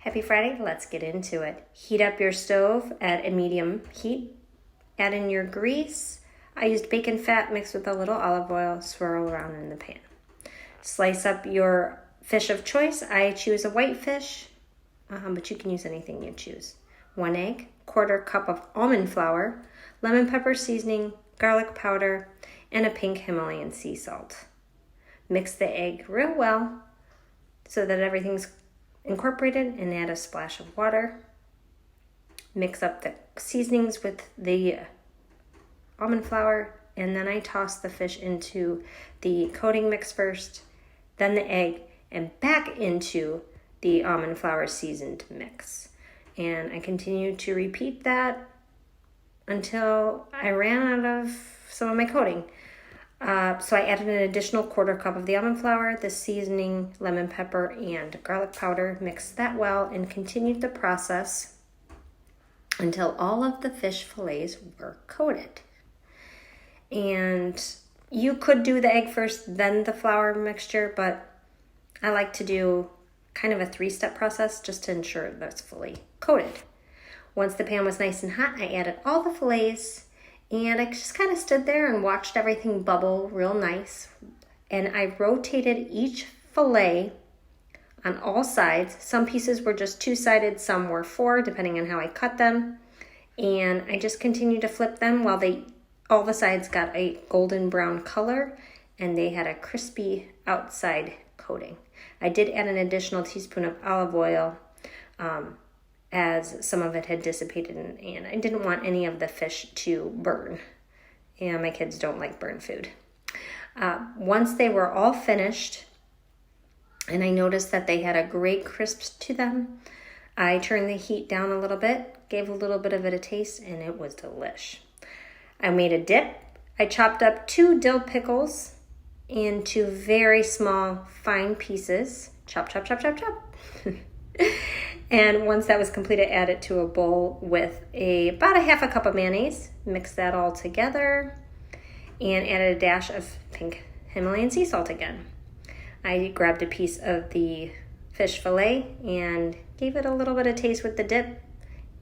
Happy Friday, let's get into it. Heat up your stove at a medium heat. Add in your grease. I used bacon fat mixed with a little olive oil, swirl around in the pan. Slice up your fish of choice. I choose a white fish, but you can use anything you choose. 1 egg, 1/4 cup of almond flour, lemon pepper seasoning, garlic powder, and a pink Himalayan sea salt. Mix the egg real well so that everything's incorporated, and add a splash of water. Mix up the seasonings with the almond flour, and then I toss the fish into the coating mix first, then the egg, and back into the almond flour seasoned mix. And I continued to repeat that until I ran out of some of my coating. So I added an additional 1/4 cup of the almond flour, the seasoning, lemon pepper, and garlic powder. Mixed that well and continued the process until all of the fish fillets were coated. And you could do the egg first, then the flour mixture, but I like to do kind of a 3-step process just to ensure that it's fully coated. Once the pan was nice and hot, I added all the fillets, and I just kind of stood there and watched everything bubble real nice. And I rotated each fillet on all sides. Some pieces were just 2-sided, some were 4, depending on how I cut them. And I just continued to flip them while all the sides got a golden brown color and they had a crispy outside coating. I did add an additional teaspoon of olive oil as some of it had dissipated, and I didn't want any of the fish to burn. And my kids don't like burnt food. Once they were all finished, and I noticed that they had a great crisp to them, I turned the heat down a little bit, gave a little bit of it a taste, and it was delish. I made a dip. I chopped up 2 dill pickles into very small, fine pieces. Chop, chop, chop, chop, chop. And once that was completed, add it to a bowl with about a 1/2 cup of mayonnaise. Mix that all together and added a dash of pink Himalayan sea salt again. I grabbed a piece of the fish fillet and gave it a little bit of taste with the dip.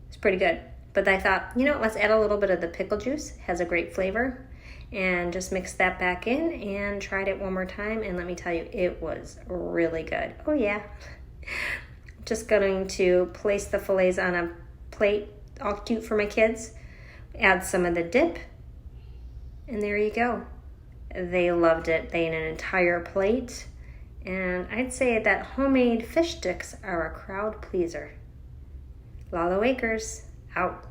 It's pretty good. But I thought, let's add a little bit of the pickle juice. It has a great flavor. And just mix that back in and tried it one more time. And let me tell you, it was really good. Oh yeah. Just going to place the fillets on a plate, all cute for my kids. Add some of the dip. And there you go. They loved it. They ate an entire plate. And I'd say that homemade fish sticks are a crowd pleaser. Lalo Acres, out.